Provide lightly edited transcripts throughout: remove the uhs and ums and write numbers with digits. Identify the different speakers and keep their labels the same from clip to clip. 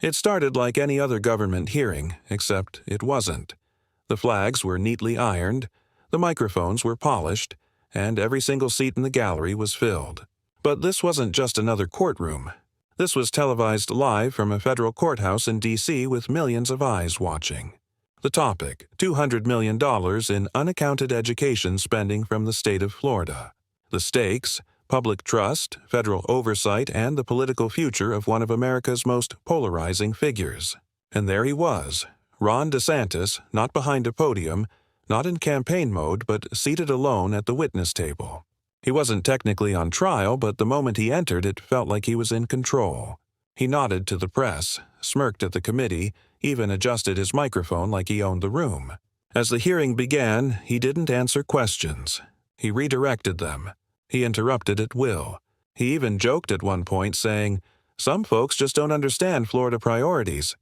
Speaker 1: It started like any other government hearing, except it wasn't. The flags were neatly ironed, the microphones were polished, and every single seat in the gallery was filled. But this wasn't just another courtroom. This was televised live from a federal courthouse in D.C. with millions of eyes watching. The topic, $200 million in unaccounted education spending from the state of Florida. The stakes, public trust, federal oversight, and the political future of one of America's most polarizing figures. And there he was, Ron DeSantis, not behind a podium, not in campaign mode, but seated alone at the witness table. He wasn't technically on trial, but the moment he entered, it felt like he was in control. He nodded to the press, smirked at the committee, even adjusted his microphone like he owned the room. As the hearing began, he didn't answer questions. He redirected them. He interrupted at will. He even joked at one point, saying, "Some folks just don't understand Florida priorities."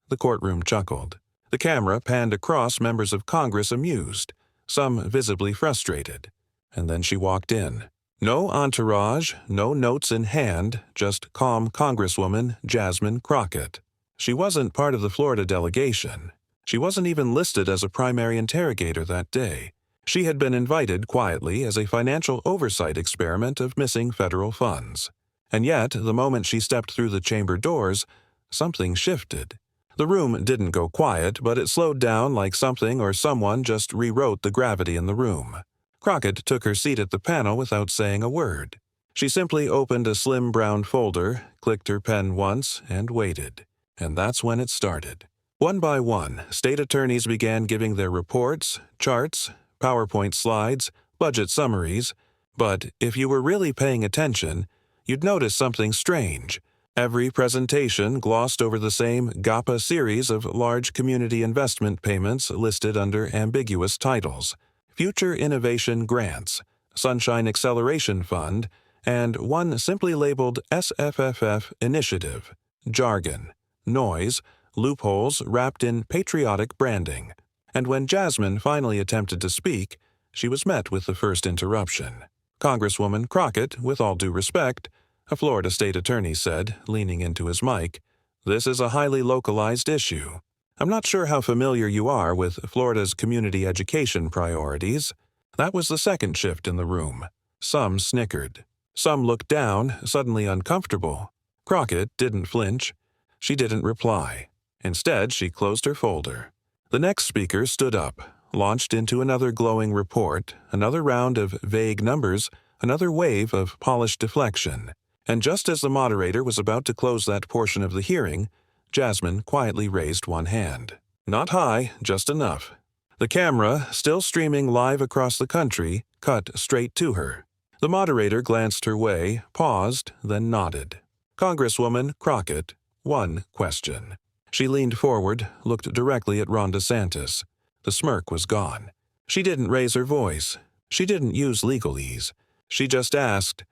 Speaker 1: The courtroom chuckled. The camera panned across members of Congress amused, some visibly frustrated. And then she walked in. No entourage, no notes in hand, just calm Congresswoman Jasmine Crockett. She wasn't part of the Florida delegation. She wasn't even listed as a primary interrogator that day. She had been invited quietly as a financial oversight experiment of missing federal funds. And yet, the moment she stepped through the chamber doors, something shifted. The room didn't go quiet, but it slowed down like something or someone just rewrote the gravity in the room. Crockett took her seat at the panel without saying a word. She simply opened a slim brown folder, clicked her pen once, and waited. And that's when it started. One by one, state attorneys began giving their reports, charts, PowerPoint slides, budget summaries. But if you were really paying attention, you'd notice something strange. Every presentation glossed over the same GAPA series of large community investment payments listed under ambiguous titles: Future Innovation Grants, Sunshine Acceleration Fund, and one simply labeled SFFF Initiative. Jargon, noise, loopholes wrapped in patriotic branding. And when Jasmine finally attempted to speak, she was met with the first interruption. Congresswoman Crockett, with all due respect, a Florida state attorney said, leaning into his mic, "This is a highly localized issue. I'm not sure how familiar you are with Florida's community education priorities." That was the second shift in the room. Some snickered. Some looked down, suddenly uncomfortable. Crockett didn't flinch. She didn't reply. Instead, she closed her folder. The next speaker stood up, launched into another glowing report, another round of vague numbers, another wave of polished deflection. And just as the moderator was about to close that portion of the hearing, Jasmine quietly raised one hand. Not high, just enough. The camera, still streaming live across the country, cut straight to her. The moderator glanced her way, paused, then nodded. Congresswoman Crockett, one question. She leaned forward, looked directly at Ron DeSantis. The smirk was gone. She didn't raise her voice. She didn't use legalese. She just asked,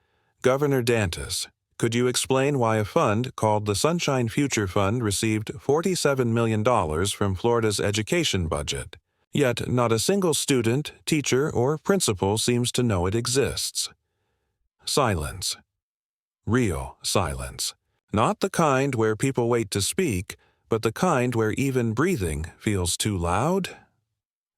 Speaker 1: "Governor Dantis, could you explain why a fund called the Sunshine Future Fund received $47 million from Florida's education budget, yet not a single student, teacher, or principal seems to know it exists?" Silence. Real silence. Not the kind where people wait to speak, but the kind where even breathing feels too loud.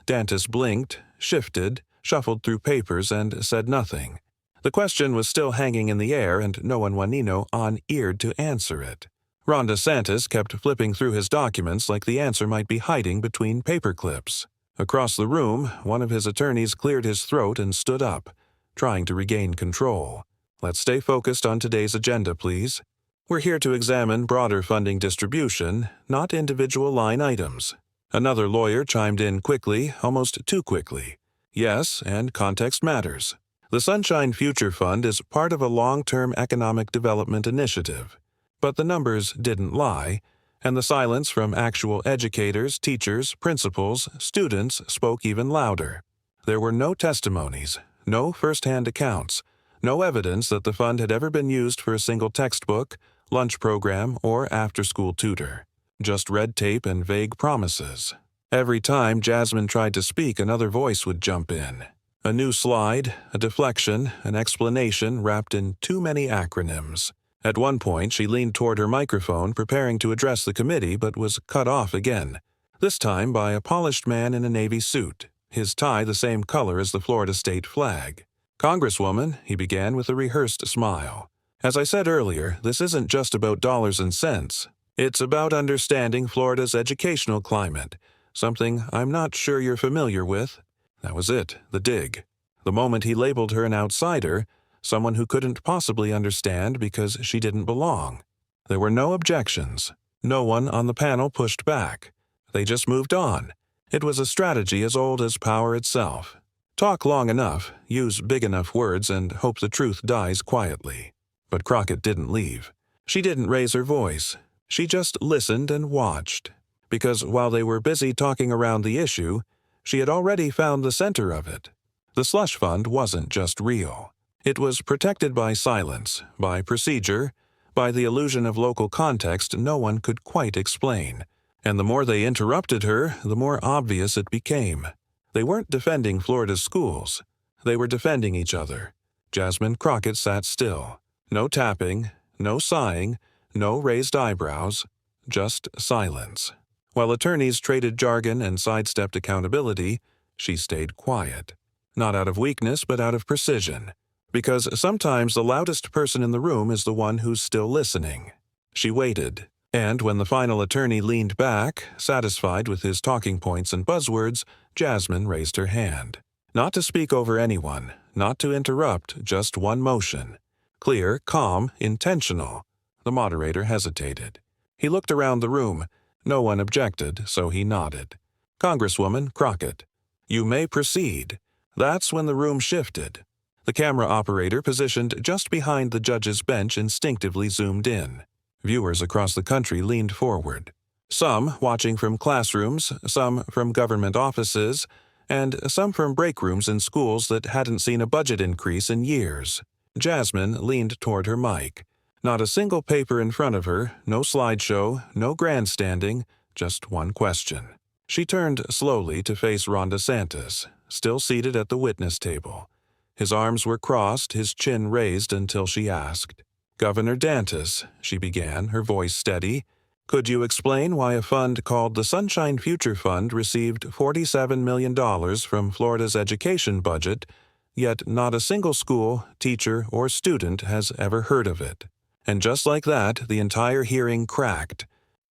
Speaker 1: Dantis blinked, shifted, shuffled through papers, and said nothing. The question was still hanging in the air, and no one Juanino on-eared to answer it. Ron DeSantis kept flipping through his documents like the answer might be hiding between paper clips. Across the room, one of his attorneys cleared his throat and stood up, trying to regain control. "Let's stay focused on today's agenda, please. We're here to examine broader funding distribution, not individual line items." Another lawyer chimed in quickly, almost too quickly. "Yes, and context matters. The Sunshine Future Fund is part of a long-term economic development initiative. But the numbers didn't lie, and the silence from actual educators, teachers, principals, students spoke even louder. There were no testimonies, no first-hand accounts, no evidence that the fund had ever been used for a single textbook, lunch program, or after-school tutor. Just red tape and vague promises. Every time Jasmine tried to speak, another voice would jump in. A new slide, a deflection, an explanation wrapped in too many acronyms. At one point, she leaned toward her microphone, preparing to address the committee, but was cut off again, this time by a polished man in a navy suit, his tie the same color as the Florida state flag. "Congresswoman," he began with a rehearsed smile. "As I said earlier, this isn't just about dollars and cents. It's about understanding Florida's educational climate, something I'm not sure you're familiar with." That was it, the dig. The moment he labeled her an outsider, someone who couldn't possibly understand because she didn't belong. There were no objections. No one on the panel pushed back. They just moved on. It was a strategy as old as power itself. Talk long enough, use big enough words, and hope the truth dies quietly. But Crockett didn't leave. She didn't raise her voice. She just listened and watched. Because while they were busy talking around the issue, she had already found the center of it. The slush fund wasn't just real. It was protected by silence, by procedure, by the illusion of local context no one could quite explain. And the more they interrupted her, the more obvious it became. They weren't defending Florida's schools. They were defending each other. Jasmine Crockett sat still. No tapping, no sighing, no raised eyebrows, just silence. While attorneys traded jargon and sidestepped accountability, she stayed quiet. Not out of weakness, but out of precision. Because sometimes the loudest person in the room is the one who's still listening. She waited, and when the final attorney leaned back, satisfied with his talking points and buzzwords, Jasmine raised her hand. Not to speak over anyone, not to interrupt, just one motion. Clear, calm, intentional. The moderator hesitated. He looked around the room. No one objected, so he nodded. "Congresswoman Crockett, you may proceed." That's when the room shifted. The camera operator, positioned just behind the judge's bench, instinctively zoomed in. Viewers across the country leaned forward. Some watching from classrooms, some from government offices, and some from break rooms in schools that hadn't seen a budget increase in years. Jasmine leaned toward her mic. Not a single paper in front of her, no slideshow, no grandstanding, just one question. She turned slowly to face Ron DeSantis, still seated at the witness table. His arms were crossed, his chin raised until she asked. "Governor Dantis," she began, her voice steady, "could you explain why a fund called the Sunshine Future Fund received $47 million from Florida's education budget, yet not a single school, teacher, or student has ever heard of it?" And just like that, the entire hearing cracked.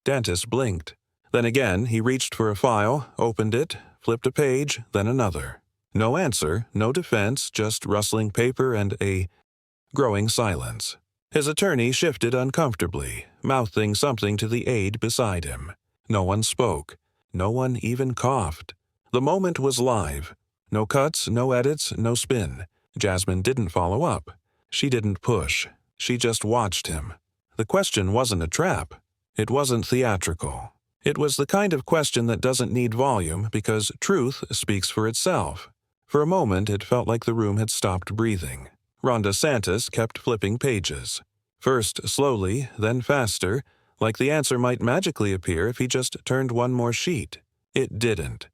Speaker 1: Dantis blinked. Then again, he reached for a file, opened it, flipped a page, then another. No answer, no defense, just rustling paper and a growing silence. His attorney shifted uncomfortably, mouthing something to the aide beside him. No one spoke. No one even coughed. The moment was live. No cuts, no edits, no spin. Jasmine didn't follow up. She didn't push. She just watched him. The question wasn't a trap. It wasn't theatrical. It was the kind of question that doesn't need volume because truth speaks for itself. For a moment, it felt like the room had stopped breathing. Ron DeSantis kept flipping pages. First slowly, then faster, like the answer might magically appear if he just turned one more sheet. It didn't.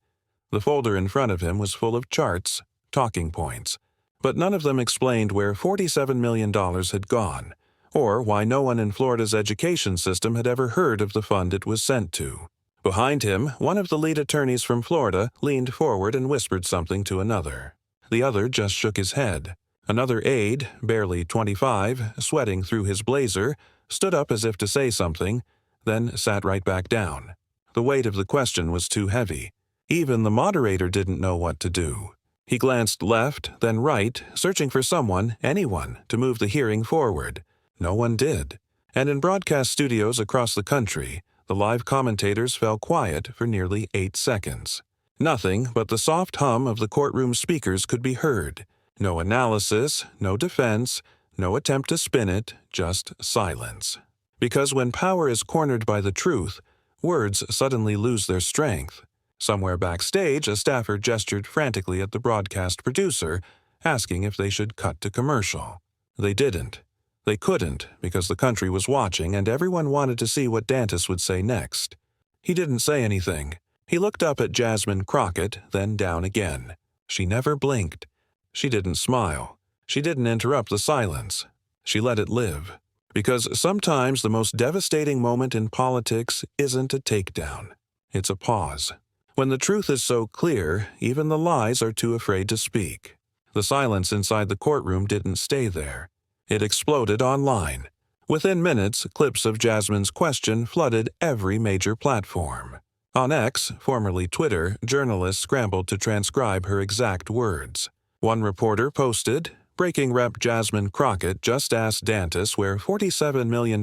Speaker 1: The folder in front of him was full of charts, talking points, but none of them explained where $47 million had gone, or why no one in Florida's education system had ever heard of the fund it was sent to. Behind him, one of the lead attorneys from Florida leaned forward and whispered something to another. The other just shook his head. Another aide, barely 25, sweating through his blazer, stood up as if to say something, then sat right back down. The weight of the question was too heavy. Even the moderator didn't know what to do. He glanced left, then right, searching for someone, anyone, to move the hearing forward. No one did. And in broadcast studios across the country, the live commentators fell quiet for nearly 8 seconds. Nothing but the soft hum of the courtroom speakers could be heard. No analysis, no defense, no attempt to spin it, just silence. Because when power is cornered by the truth, words suddenly lose their strength. Somewhere backstage, a staffer gestured frantically at the broadcast producer, asking if they should cut to commercial. They didn't. They couldn't, because the country was watching and everyone wanted to see what Dantis would say next. He didn't say anything. He looked up at Jasmine Crockett, then down again. She never blinked. She didn't smile. She didn't interrupt the silence. She let it live. Because sometimes the most devastating moment in politics isn't a takedown. It's a pause. When the truth is so clear, even the lies are too afraid to speak. The silence inside the courtroom didn't stay there. It exploded online. Within minutes, clips of Jasmine's question flooded every major platform. On X, formerly Twitter, journalists scrambled to transcribe her exact words. One reporter posted, "Breaking Rep Jasmine Crockett just asked Dantas where $47 million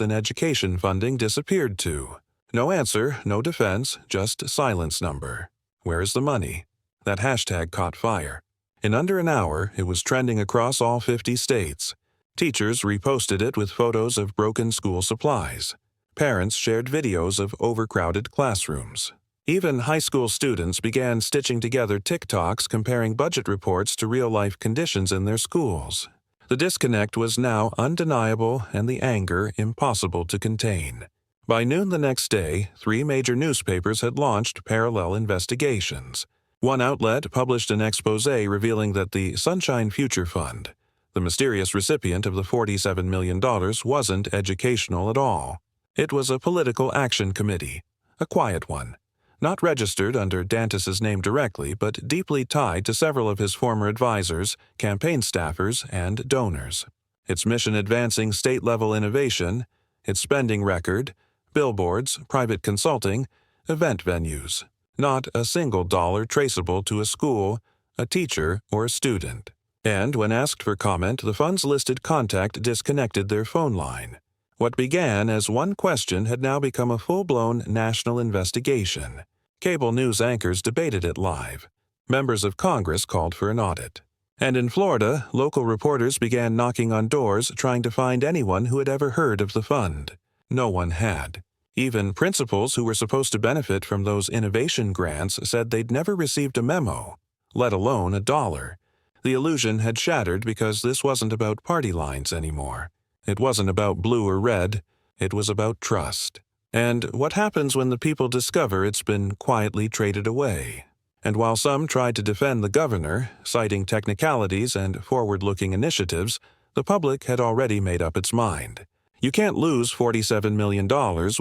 Speaker 1: in education funding disappeared to. No answer, no defense, just silence number. Where's the money?" That hashtag caught fire. In under an hour, it was trending across all 50 states. Teachers reposted it with photos of broken school supplies. Parents shared videos of overcrowded classrooms. Even high school students began stitching together TikToks comparing budget reports to real-life conditions in their schools. The disconnect was now undeniable and the anger impossible to contain. By noon the next day, 3 major newspapers had launched parallel investigations. One outlet published an exposé revealing that the Sunshine Future Fund, the mysterious recipient of the $47 million, wasn't educational at all. It was a political action committee, a quiet one, not registered under Dantas's name directly, but deeply tied to several of his former advisors, campaign staffers, and donors. Its mission advancing state-level innovation, its spending record, billboards, private consulting, event venues. Not a single dollar traceable to a school, a teacher, or a student. And when asked for comment, the fund's listed contact disconnected their phone line. What began as one question had now become a full-blown national investigation. Cable news anchors debated it live. Members of Congress called for an audit. And in Florida, local reporters began knocking on doors trying to find anyone who had ever heard of the fund. No one had. Even principals who were supposed to benefit from those innovation grants said they'd never received a memo, let alone a dollar. The illusion had shattered because this wasn't about party lines anymore. It wasn't about blue or red. It was about trust. And what happens when the people discover it's been quietly traded away? And while some tried to defend the governor, citing technicalities and forward-looking initiatives, the public had already made up its mind. You can't lose $47 million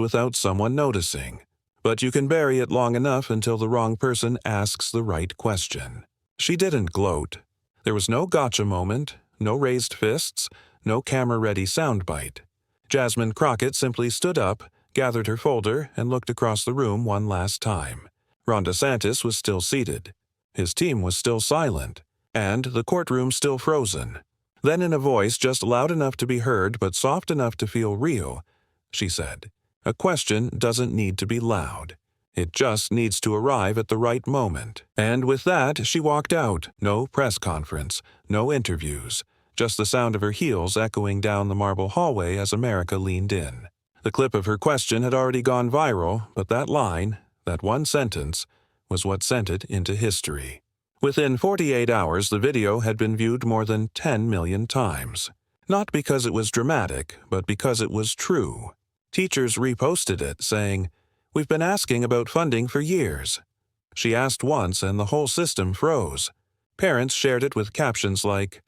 Speaker 1: without someone noticing. But you can bury it long enough until the wrong person asks the right question. She didn't gloat. There was no gotcha moment, no raised fists, no camera-ready soundbite. Jasmine Crockett simply stood up, gathered her folder, and looked across the room one last time. Ron DeSantis was still seated. His team was still silent. And the courtroom still frozen. Then in a voice just loud enough to be heard but soft enough to feel real, she said, "A question doesn't need to be loud. It just needs to arrive at the right moment." And with that, she walked out. No press conference, no interviews, just the sound of her heels echoing down the marble hallway as America leaned in. The clip of her question had already gone viral, but that line, that one sentence, was what sent it into history. Within 48 hours, the video had been viewed more than 10 million times. Not because it was dramatic, but because it was true. Teachers reposted it, saying, "We've been asking about funding for years." She asked once and the whole system froze. Parents shared it with captions like,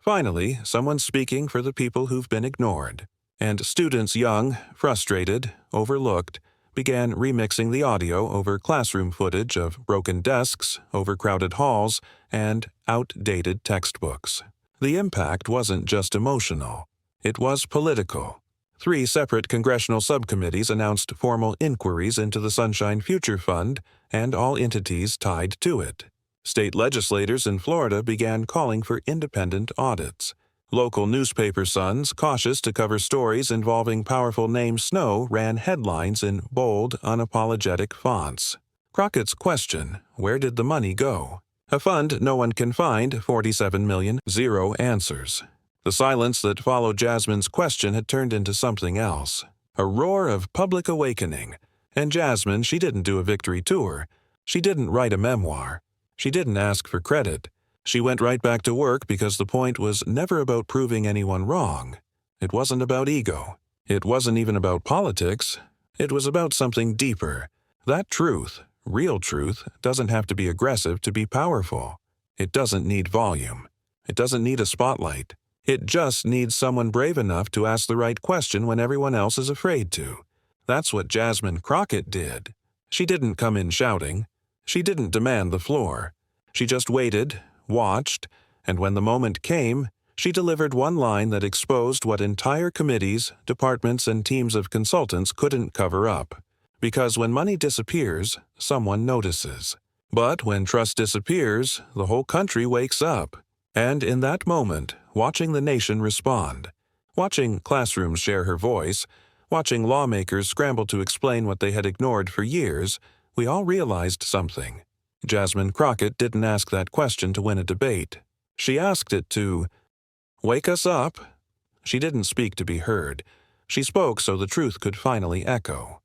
Speaker 1: "Finally, someone speaking for the people who've been ignored." And students young, frustrated, overlooked, began remixing the audio over classroom footage of broken desks, overcrowded halls, and outdated textbooks. The impact wasn't just emotional. It was political. 3 separate congressional subcommittees announced formal inquiries into the Sunshine Future Fund and all entities tied to it. State legislators in Florida began calling for independent audits. Local newspaper sons, cautious to cover stories involving powerful name Snow, ran headlines in bold, unapologetic fonts. Crockett's question, "Where did the money go?" A fund no one can find, 47 million, 0 answers. The silence that followed Jasmine's question had turned into something else. A roar of public awakening. And Jasmine, she didn't do a victory tour. She didn't write a memoir. She didn't ask for credit. She went right back to work because the point was never about proving anyone wrong. It wasn't about ego. It wasn't even about politics. It was about something deeper. That truth, real truth, doesn't have to be aggressive to be powerful. It doesn't need volume. It doesn't need a spotlight. It just needs someone brave enough to ask the right question when everyone else is afraid to. That's what Jasmine Crockett did. She didn't come in shouting. She didn't demand the floor. She just waited, watched, and when the moment came, she delivered one line that exposed what entire committees, departments, and teams of consultants couldn't cover up. Because when money disappears, someone notices. But when trust disappears, the whole country wakes up. And in that moment, watching the nation respond, watching classrooms share her voice, watching lawmakers scramble to explain what they had ignored for years, we all realized something. Jasmine Crockett didn't ask that question to win a debate. She asked it to wake us up. She didn't speak to be heard. She spoke so the truth could finally echo.